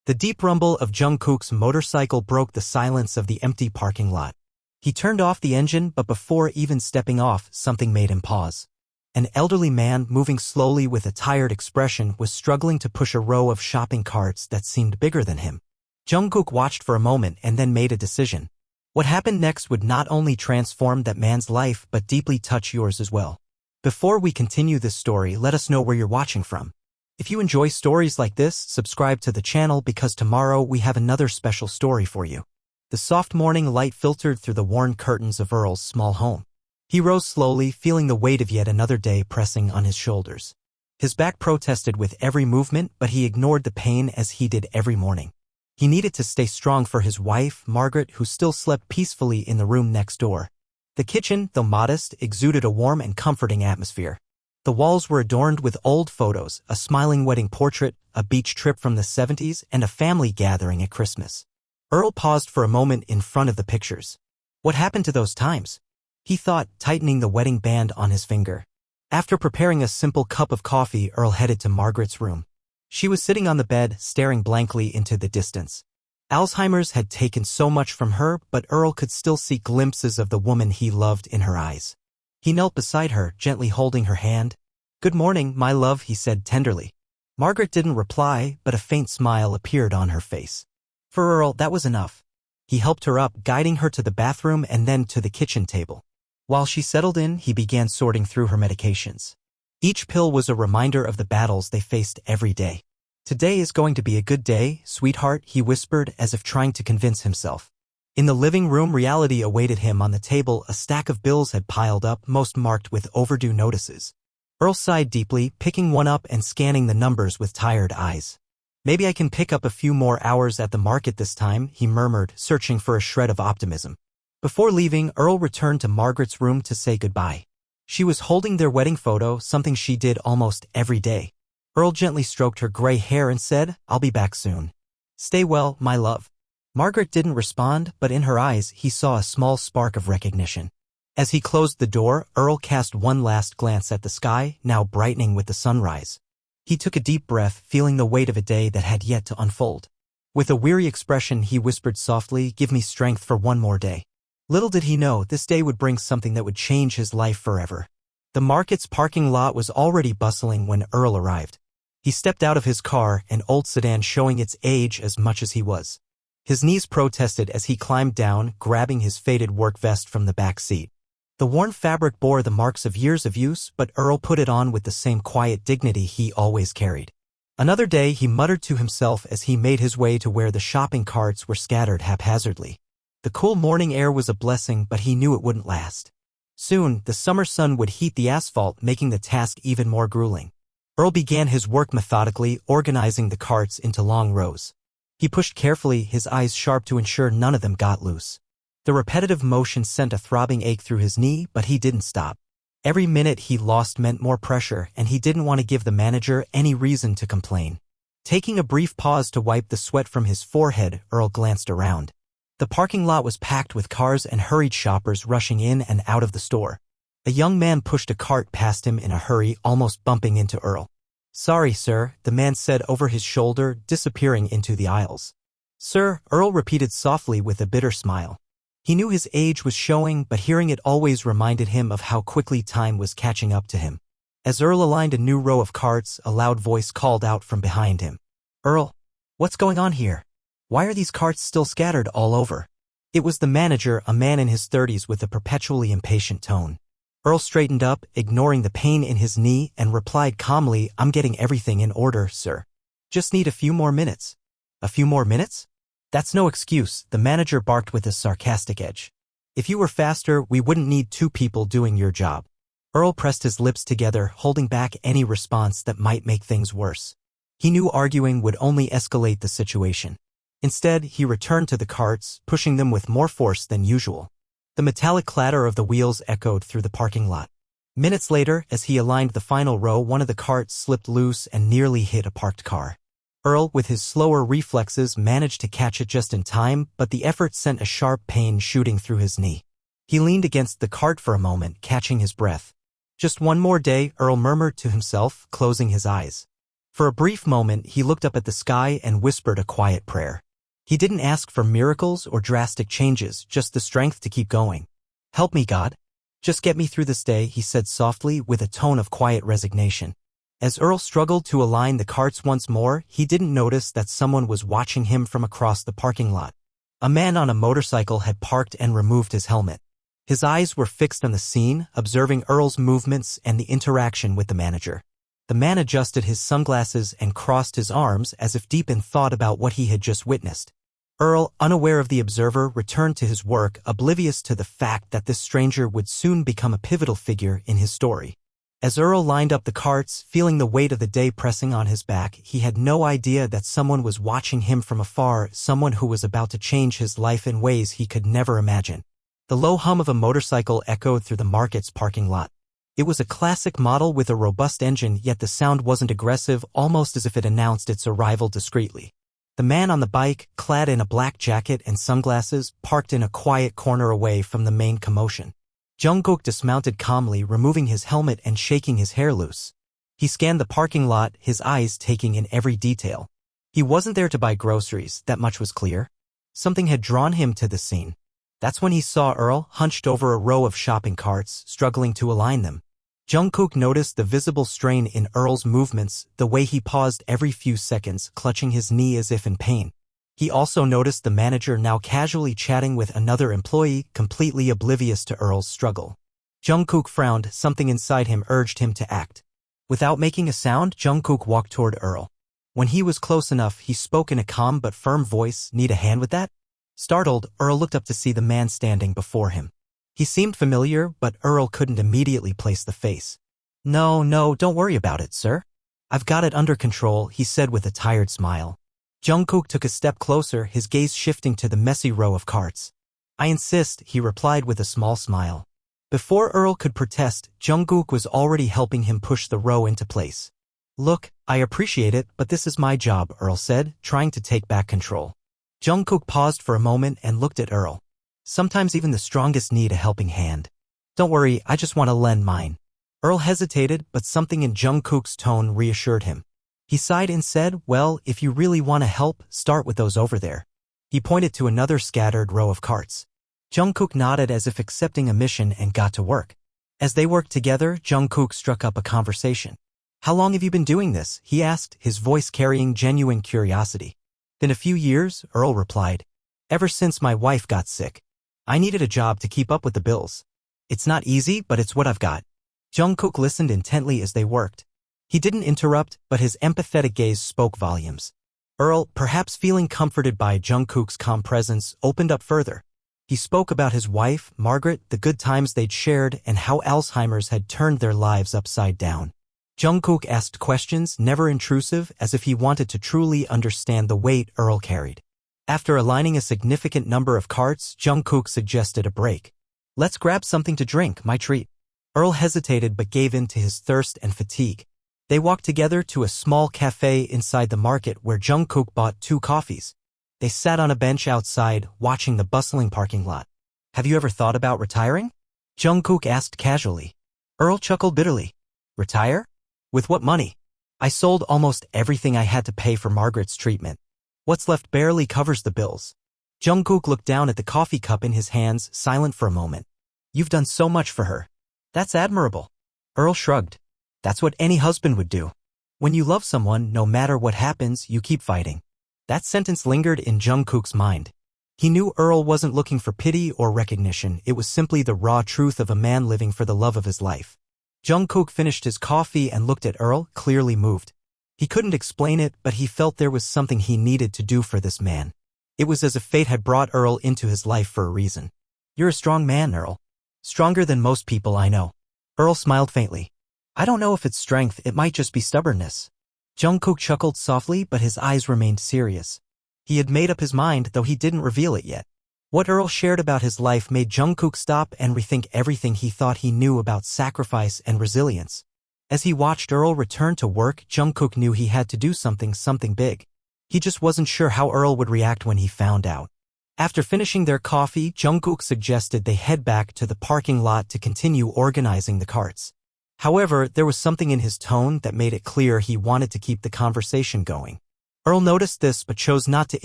The deep rumble of Jungkook's motorcycle broke the silence of the empty parking lot. He turned off the engine, but before even stepping off, something made him pause. An elderly man, moving slowly with a tired expression, was struggling to push a row of shopping carts that seemed bigger than him. Jungkook watched for a moment and then made a decision. What happened next would not only transform that man's life but deeply touch yours as well. Before we continue this story, let us know where you're watching from. If you enjoy stories like this, subscribe to the channel because tomorrow we have another special story for you. The soft morning light filtered through the worn curtains of Earl's small home. He rose slowly, feeling the weight of yet another day pressing on his shoulders. His back protested with every movement, but he ignored the pain as he did every morning. He needed to stay strong for his wife, Margaret, who still slept peacefully in the room next door. The kitchen, though modest, exuded a warm and comforting atmosphere. The walls were adorned with old photos, a smiling wedding portrait, a beach trip from the 70s, and a family gathering at Christmas. Earl paused for a moment in front of the pictures. What happened to those times? He thought, tightening the wedding band on his finger. After preparing a simple cup of coffee, Earl headed to Margaret's room. She was sitting on the bed, staring blankly into the distance. Alzheimer's had taken so much from her, but Earl could still see glimpses of the woman he loved in her eyes. He knelt beside her, gently holding her hand. "Good morning, my love," he said tenderly. Margaret didn't reply, but a faint smile appeared on her face. For Earl, that was enough. He helped her up, guiding her to the bathroom and then to the kitchen table. While she settled in, he began sorting through her medications. Each pill was a reminder of the battles they faced every day. "Today is going to be a good day, sweetheart," he whispered as if trying to convince himself. In the living room, reality awaited him on the table. A stack of bills had piled up, most marked with overdue notices. Earl sighed deeply, picking one up and scanning the numbers with tired eyes. "Maybe I can pick up a few more hours at the market this time," he murmured, searching for a shred of optimism. Before leaving, Earl returned to Margaret's room to say goodbye. She was holding their wedding photo, something she did almost every day. Earl gently stroked her gray hair and said, "I'll be back soon. Stay well, my love." Margaret didn't respond, but in her eyes he saw a small spark of recognition. As he closed the door, Earl cast one last glance at the sky, now brightening with the sunrise. He took a deep breath, feeling the weight of a day that had yet to unfold. With a weary expression, he whispered softly, "Give me strength for one more day." Little did he know, this day would bring something that would change his life forever. The market's parking lot was already bustling when Earl arrived. He stepped out of his car, an old sedan showing its age as much as he was. His knees protested as he climbed down, grabbing his faded work vest from the back seat. The worn fabric bore the marks of years of use, but Earl put it on with the same quiet dignity he always carried. "Another day," he muttered to himself as he made his way to where the shopping carts were scattered haphazardly. The cool morning air was a blessing, but he knew it wouldn't last. Soon, the summer sun would heat the asphalt, making the task even more grueling. Earl began his work methodically, organizing the carts into long rows. He pushed carefully, his eyes sharp to ensure none of them got loose. The repetitive motion sent a throbbing ache through his knee, but he didn't stop. Every minute he lost meant more pressure, and he didn't want to give the manager any reason to complain. Taking a brief pause to wipe the sweat from his forehead, Earl glanced around. The parking lot was packed with cars and hurried shoppers rushing in and out of the store. A young man pushed a cart past him in a hurry, almost bumping into Earl. "Sorry, sir," the man said over his shoulder, disappearing into the aisles. "Sir," Earl repeated softly with a bitter smile. He knew his age was showing, but hearing it always reminded him of how quickly time was catching up to him. As Earl aligned a new row of carts, a loud voice called out from behind him. "Earl, what's going on here? Why are these carts still scattered all over?" It was the manager, a man in his 30s with a perpetually impatient tone. Earl straightened up, ignoring the pain in his knee, and replied calmly, "I'm getting everything in order, sir. Just need a few more minutes." "A few more minutes? That's no excuse," the manager barked with a sarcastic edge. "If you were faster, we wouldn't need two people doing your job." Earl pressed his lips together, holding back any response that might make things worse. He knew arguing would only escalate the situation. Instead, he returned to the carts, pushing them with more force than usual. The metallic clatter of the wheels echoed through the parking lot. Minutes later, as he aligned the final row, one of the carts slipped loose and nearly hit a parked car. Earl, with his slower reflexes, managed to catch it just in time, but the effort sent a sharp pain shooting through his knee. He leaned against the cart for a moment, catching his breath. "Just one more day," Earl murmured to himself, closing his eyes. For a brief moment, he looked up at the sky and whispered a quiet prayer. He didn't ask for miracles or drastic changes, just the strength to keep going. "Help me, God. Just get me through this day," he said softly with a tone of quiet resignation. As Earl struggled to align the carts once more, he didn't notice that someone was watching him from across the parking lot. A man on a motorcycle had parked and removed his helmet. His eyes were fixed on the scene, observing Earl's movements and the interaction with the manager. The man adjusted his sunglasses and crossed his arms as if deep in thought about what he had just witnessed. Earl, unaware of the observer, returned to his work, oblivious to the fact that this stranger would soon become a pivotal figure in his story. As Earl lined up the carts, feeling the weight of the day pressing on his back, he had no idea that someone was watching him from afar, someone who was about to change his life in ways he could never imagine. The low hum of a motorcycle echoed through the market's parking lot. It was a classic model with a robust engine, yet the sound wasn't aggressive, almost as if it announced its arrival discreetly. The man on the bike, clad in a black jacket and sunglasses, parked in a quiet corner away from the main commotion. Jungkook dismounted calmly, removing his helmet and shaking his hair loose. He scanned the parking lot, his eyes taking in every detail. He wasn't there to buy groceries, that much was clear. Something had drawn him to the scene. That's when he saw Earl, hunched over a row of shopping carts, struggling to align them. Jungkook noticed the visible strain in Earl's movements, the way he paused every few seconds, clutching his knee as if in pain. He also noticed the manager now casually chatting with another employee, completely oblivious to Earl's struggle. Jungkook frowned, something inside him urged him to act. Without making a sound, Jungkook walked toward Earl. When he was close enough, he spoke in a calm but firm voice, "Need a hand with that?" Startled, Earl looked up to see the man standing before him. He seemed familiar, but Earl couldn't immediately place the face. No, don't worry about it, sir. I've got it under control," he said with a tired smile. Jungkook took a step closer, his gaze shifting to the messy row of carts. "I insist," he replied with a small smile. Before Earl could protest, Jungkook was already helping him push the row into place. "Look, I appreciate it, but this is my job," Earl said, trying to take back control. Jungkook paused for a moment and looked at Earl. "Sometimes even the strongest need a helping hand. Don't worry, I just want to lend mine." Earl hesitated, but something in Jungkook's tone reassured him. He sighed and said, "Well, if you really want to help, start with those over there." He pointed to another scattered row of carts. Jungkook nodded as if accepting a mission and got to work. As they worked together, Jungkook struck up a conversation. "How long have you been doing this?" he asked, his voice carrying genuine curiosity. "Been a few years," Earl replied. "Ever since my wife got sick. I needed a job to keep up with the bills. It's not easy, but it's what I've got." Jungkook listened intently as they worked. He didn't interrupt, but his empathetic gaze spoke volumes. Earl, perhaps feeling comforted by Jungkook's calm presence, opened up further. He spoke about his wife, Margaret, the good times they'd shared, and how Alzheimer's had turned their lives upside down. Jungkook asked questions, never intrusive, as if he wanted to truly understand the weight Earl carried. After aligning a significant number of carts, Jungkook suggested a break. "Let's grab something to drink, my treat." Earl hesitated but gave in to his thirst and fatigue. They walked together to a small cafe inside the market where Jungkook bought 2 coffees. They sat on a bench outside, watching the bustling parking lot. "Have you ever thought about retiring?" Jungkook asked casually. Earl chuckled bitterly. "Retire? With what money? I sold almost everything I had to pay for Margaret's treatment. What's left barely covers the bills." Jungkook looked down at the coffee cup in his hands, silent for a moment. "You've done so much for her. That's admirable." Earl shrugged. "That's what any husband would do. When you love someone, no matter what happens, you keep fighting." That sentence lingered in Jungkook's mind. He knew Earl wasn't looking for pity or recognition, it was simply the raw truth of a man living for the love of his life. Jungkook finished his coffee and looked at Earl, clearly moved. He couldn't explain it, but he felt there was something he needed to do for this man. It was as if fate had brought Earl into his life for a reason. "You're a strong man, Earl. Stronger than most people I know." Earl smiled faintly. "I don't know if it's strength, it might just be stubbornness." Jungkook chuckled softly, but his eyes remained serious. He had made up his mind, though he didn't reveal it yet. What Earl shared about his life made Jungkook stop and rethink everything he thought he knew about sacrifice and resilience. As he watched Earl return to work, Jungkook knew he had to do something big. He just wasn't sure how Earl would react when he found out. After finishing their coffee, Jungkook suggested they head back to the parking lot to continue organizing the carts. However, there was something in his tone that made it clear he wanted to keep the conversation going. Earl noticed this but chose not to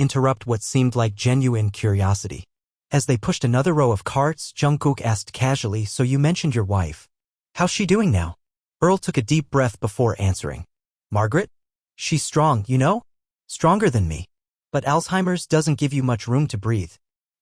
interrupt what seemed like genuine curiosity. As they pushed another row of carts, Jungkook asked casually, "So you mentioned your wife. How's she doing now?" Earl took a deep breath before answering. "Margaret? She's strong, you know? Stronger than me. But Alzheimer's doesn't give you much room to breathe.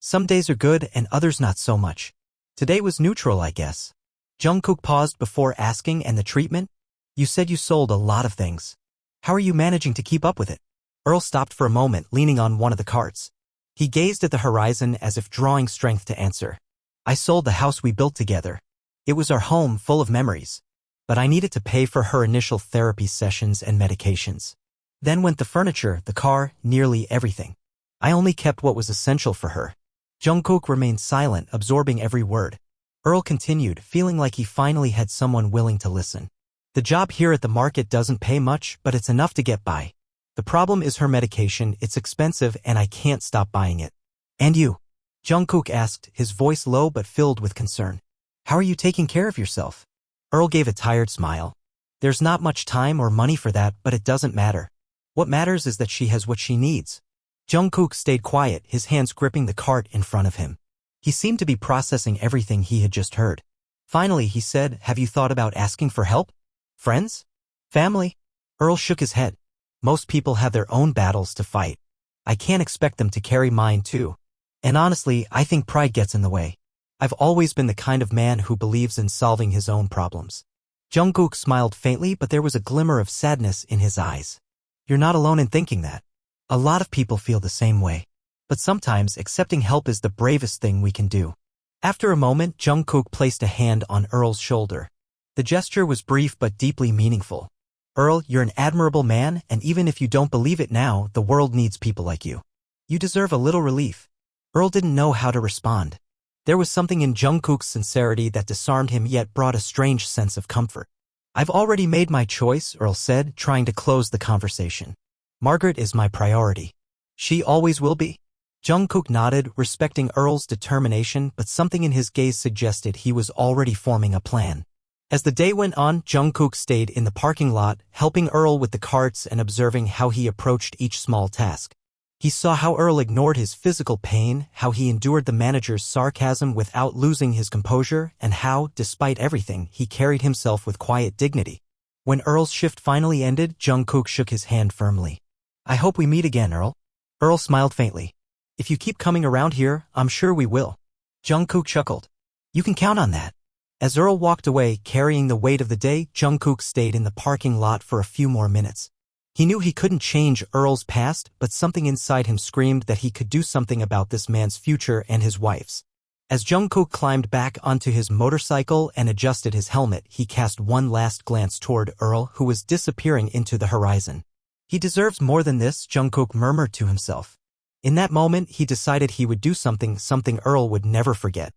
Some days are good and others not so much. Today was neutral, I guess." Jungkook paused before asking, "And the treatment? You said you sold a lot of things. How are you managing to keep up with it?" Earl stopped for a moment, leaning on one of the carts. He gazed at the horizon as if drawing strength to answer. "I sold the house we built together. It was our home, full of memories. But I needed to pay for her initial therapy sessions and medications. Then went the furniture, the car, nearly everything. I only kept what was essential for her." Jungkook remained silent, absorbing every word. Earl continued, feeling like he finally had someone willing to listen. "The job here at the market doesn't pay much, but it's enough to get by. The problem is her medication. It's expensive and I can't stop buying it." "And you?" Jungkook asked, his voice low but filled with concern. "How are you taking care of yourself?" Earl gave a tired smile. "There's not much time or money for that, but it doesn't matter. What matters is that she has what she needs." Jungkook stayed quiet, his hands gripping the cart in front of him. He seemed to be processing everything he had just heard. Finally, he said, "Have you thought about asking for help? Friends? Family?" Earl shook his head. "Most people have their own battles to fight. I can't expect them to carry mine too. And honestly, I think pride gets in the way. I've always been the kind of man who believes in solving his own problems." Jungkook smiled faintly, but there was a glimmer of sadness in his eyes. "You're not alone in thinking that. A lot of people feel the same way. But sometimes accepting help is the bravest thing we can do." After a moment, Jungkook placed a hand on Earl's shoulder. The gesture was brief but deeply meaningful. "Earl, you're an admirable man, and even if you don't believe it now, the world needs people like you. You deserve a little relief." Earl didn't know how to respond. There was something in Jungkook's sincerity that disarmed him yet brought a strange sense of comfort. "I've already made my choice," Earl said, trying to close the conversation. "Margaret is my priority. She always will be." Jungkook nodded, respecting Earl's determination, but something in his gaze suggested he was already forming a plan. As the day went on, Jungkook stayed in the parking lot, helping Earl with the carts and observing how he approached each small task. He saw how Earl ignored his physical pain, how he endured the manager's sarcasm without losing his composure, and how, despite everything, he carried himself with quiet dignity. When Earl's shift finally ended, Jungkook shook his hand firmly. "I hope we meet again, Earl." Earl smiled faintly. "If you keep coming around here, I'm sure we will." Jungkook chuckled. "You can count on that." As Earl walked away, carrying the weight of the day, Jungkook stayed in the parking lot for a few more minutes. He knew he couldn't change Earl's past, but something inside him screamed that he could do something about this man's future and his wife's. As Jungkook climbed back onto his motorcycle and adjusted his helmet, he cast one last glance toward Earl, who was disappearing into the horizon. "He deserves more than this," Jungkook murmured to himself. In that moment, he decided he would do something Earl would never forget.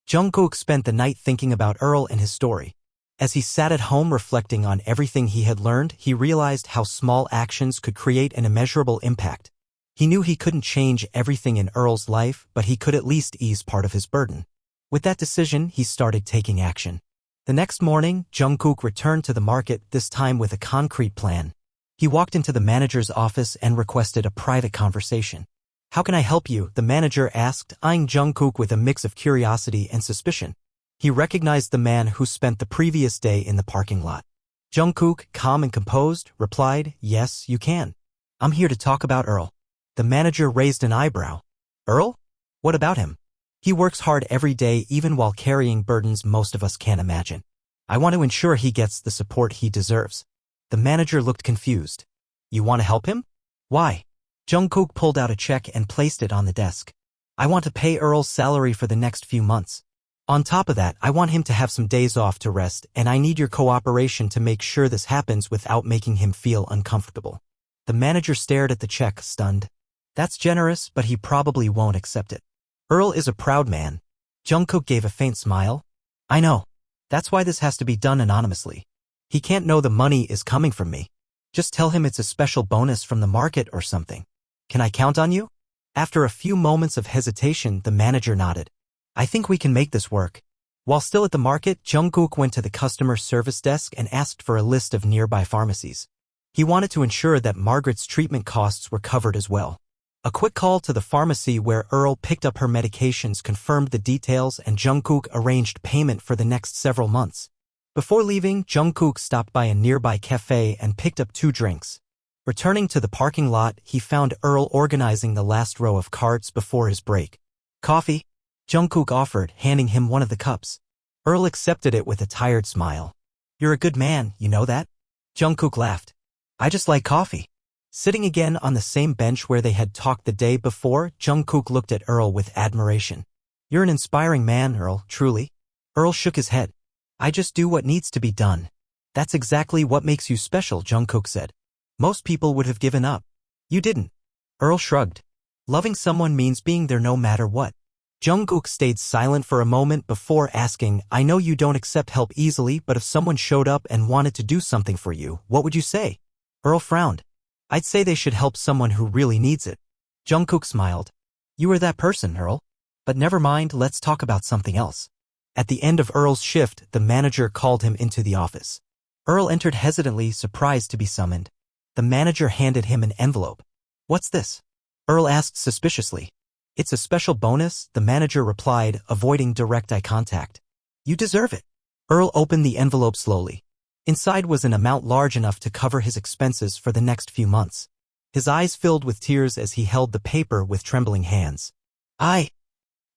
Jungkook spent the night thinking about Earl and his story. As he sat at home reflecting on everything he had learned, he realized how small actions could create an immeasurable impact. He knew he couldn't change everything in Earl's life, but he could at least ease part of his burden. With that decision, he started taking action. The next morning, Jungkook returned to the market, this time with a concrete plan. He walked into the manager's office and requested a private conversation. "How can I help you?" the manager asked, eyeing Jungkook with a mix of curiosity and suspicion. He recognized the man who spent the previous day in the parking lot. Jungkook, calm and composed, replied, "Yes, you can. I'm here to talk about Earl." The manager raised an eyebrow. "Earl? What about him? He works hard every day even while carrying burdens most of us can't imagine. I want to ensure he gets the support he deserves." The manager looked confused. "You want to help him? Why?" Jungkook pulled out a check and placed it on the desk. "I want to pay Earl's salary for the next few months. On top of that, I want him to have some days off to rest, and I need your cooperation to make sure this happens without making him feel uncomfortable." The manager stared at the check, stunned. "That's generous, but he probably won't accept it. Earl is a proud man." Jungkook gave a faint smile. "I know. That's why this has to be done anonymously. He can't know the money is coming from me. Just tell him it's a special bonus from the market or something. Can I count on you?" After a few moments of hesitation, the manager nodded. "I think we can make this work. While still at the market, Jungkook went to the customer service desk and asked for a list of nearby pharmacies. He wanted to ensure that Margaret's treatment costs were covered as well. A quick call to the pharmacy where Earl picked up her medications confirmed the details, and Jungkook arranged payment for the next several months. Before leaving, Jungkook stopped by a nearby cafe and picked up 2 drinks. Returning to the parking lot, he found Earl organizing the last row of carts before his break. "Coffee?" Jungkook offered, handing him one of the cups. Earl accepted it with a tired smile. "You're a good man, you know that?" Jungkook laughed. "I just like coffee." Sitting again on the same bench where they had talked the day before, Jungkook looked at Earl with admiration. "You're an inspiring man, Earl, truly." Earl shook his head. "I just do what needs to be done." "That's exactly what makes you special," Jungkook said. "Most people would have given up. You didn't." Earl shrugged. "Loving someone means being there no matter what." Jungkook stayed silent for a moment before asking, "I know you don't accept help easily, but if someone showed up and wanted to do something for you, what would you say?" Earl frowned. "I'd say they should help someone who really needs it." Jungkook smiled. "You are that person, Earl. But never mind, let's talk about something else." At the end of Earl's shift, the manager called him into the office. Earl entered hesitantly, surprised to be summoned. The manager handed him an envelope. "What's this?" Earl asked suspiciously. "It's a special bonus," the manager replied, avoiding direct eye contact. "You deserve it." Earl opened the envelope slowly. Inside was an amount large enough to cover his expenses for the next few months. His eyes filled with tears as he held the paper with trembling hands. I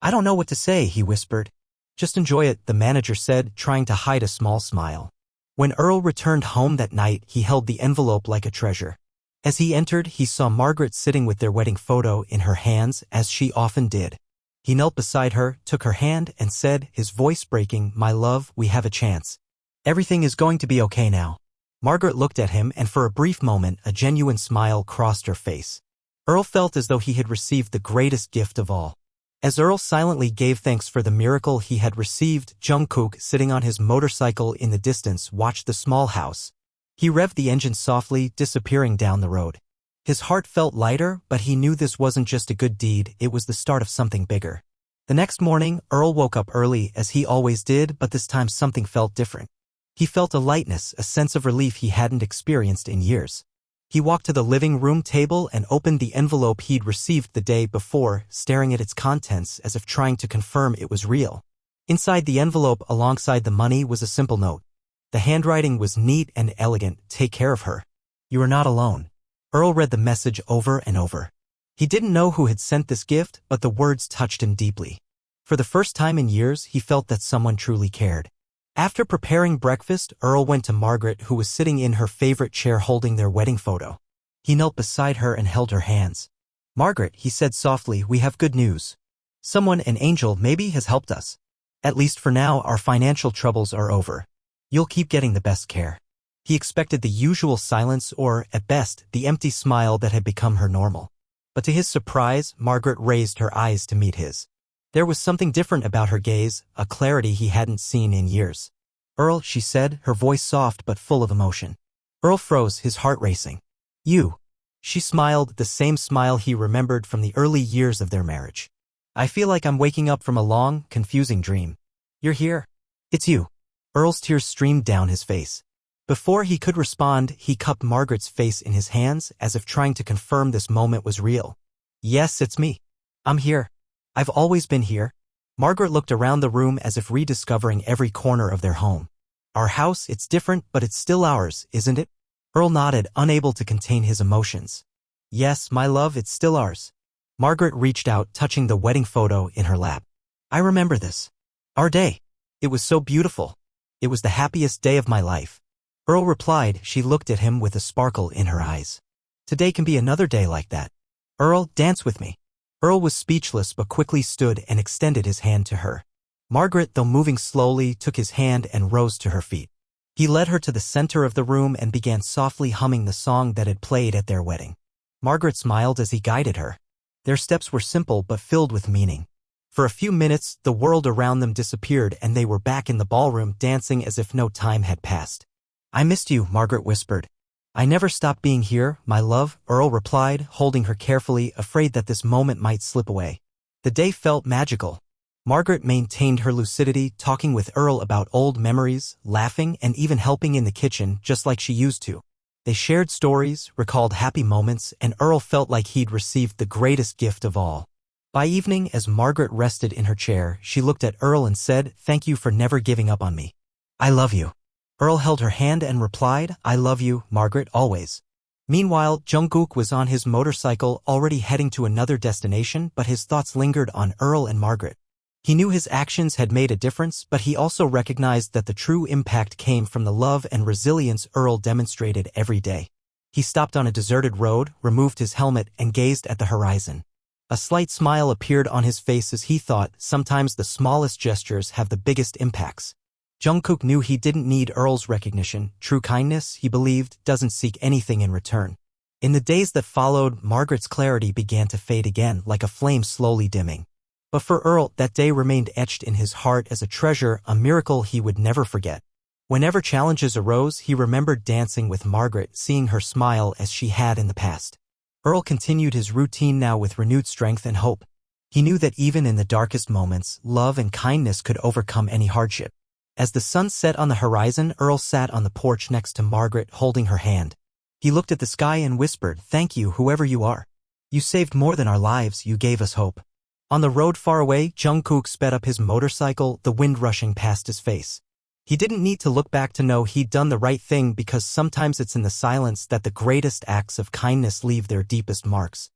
don't know what to say," he whispered. "Just enjoy it," the manager said, trying to hide a small smile. When Earl returned home that night, he held the envelope like a treasure. As he entered, he saw Margaret sitting with their wedding photo in her hands, as she often did. He knelt beside her, took her hand, and said, his voice breaking, "My love, we have a chance. Everything is going to be okay now." Margaret looked at him, and for a brief moment, a genuine smile crossed her face. Earl felt as though he had received the greatest gift of all. As Earl silently gave thanks for the miracle he had received, Jungkook, sitting on his motorcycle in the distance, watched the small house. He revved the engine softly, disappearing down the road. His heart felt lighter, but he knew this wasn't just a good deed, it was the start of something bigger. The next morning, Earl woke up early, as he always did, but this time something felt different. He felt a lightness, a sense of relief he hadn't experienced in years. He walked to the living room table and opened the envelope he'd received the day before, staring at its contents as if trying to confirm it was real. Inside the envelope, alongside the money, was a simple note. The handwriting was neat and elegant. "Take care of her. You are not alone." Earl read the message over and over. He didn't know who had sent this gift, but the words touched him deeply. For the first time in years, he felt that someone truly cared. After preparing breakfast, Earl went to Margaret, who was sitting in her favorite chair holding their wedding photo. He knelt beside her and held her hands. "Margaret," he said softly, "we have good news. Someone, an angel maybe, has helped us. At least for now, our financial troubles are over. You'll keep getting the best care." He expected the usual silence or, at best, the empty smile that had become her normal. But to his surprise, Margaret raised her eyes to meet his. There was something different about her gaze, a clarity he hadn't seen in years. "Earl," she said, her voice soft but full of emotion. Earl froze, his heart racing. "You." She smiled, the same smile he remembered from the early years of their marriage. "I feel like I'm waking up from a long, confusing dream. You're here. It's you." Earl's tears streamed down his face. Before he could respond, he cupped Margaret's face in his hands, as if trying to confirm this moment was real. "Yes, it's me. I'm here. I've always been here." Margaret looked around the room as if rediscovering every corner of their home. "Our house, it's different, but it's still ours, isn't it?" Earl nodded, unable to contain his emotions. "Yes, my love, it's still ours." Margaret reached out, touching the wedding photo in her lap. "I remember this. Our day. It was so beautiful. It was the happiest day of my life." Earl replied. She looked at him with a sparkle in her eyes. "Today can be another day like that. Earl, dance with me." Earl was speechless but quickly stood and extended his hand to her. Margaret, though moving slowly, took his hand and rose to her feet. He led her to the center of the room and began softly humming the song that had played at their wedding. Margaret smiled as he guided her. Their steps were simple but filled with meaning. For a few minutes, the world around them disappeared and they were back in the ballroom dancing as if no time had passed. "I missed you," Margaret whispered. "I never stopped being here, my love," Earl replied, holding her carefully, afraid that this moment might slip away. The day felt magical. Margaret maintained her lucidity, talking with Earl about old memories, laughing, and even helping in the kitchen just like she used to. They shared stories, recalled happy moments, and Earl felt like he'd received the greatest gift of all. By evening, as Margaret rested in her chair, she looked at Earl and said, "Thank you for never giving up on me. I love you." Earl held her hand and replied, "I love you, Margaret, always." Meanwhile, Jungkook was on his motorcycle already heading to another destination, but his thoughts lingered on Earl and Margaret. He knew his actions had made a difference, but he also recognized that the true impact came from the love and resilience Earl demonstrated every day. He stopped on a deserted road, removed his helmet, and gazed at the horizon. A slight smile appeared on his face as he thought, sometimes the smallest gestures have the biggest impacts. Jungkook knew he didn't need Earl's recognition. True kindness, he believed, doesn't seek anything in return. In the days that followed, Margaret's clarity began to fade again, like a flame slowly dimming. But for Earl, that day remained etched in his heart as a treasure, a miracle he would never forget. Whenever challenges arose, he remembered dancing with Margaret, seeing her smile as she had in the past. Earl continued his routine now with renewed strength and hope. He knew that even in the darkest moments, love and kindness could overcome any hardship. As the sun set on the horizon, Earl sat on the porch next to Margaret, holding her hand. He looked at the sky and whispered, "Thank you, whoever you are. You saved more than our lives, you gave us hope." On the road far away, Jungkook sped up his motorcycle, the wind rushing past his face. He didn't need to look back to know he'd done the right thing, because sometimes it's in the silence that the greatest acts of kindness leave their deepest marks.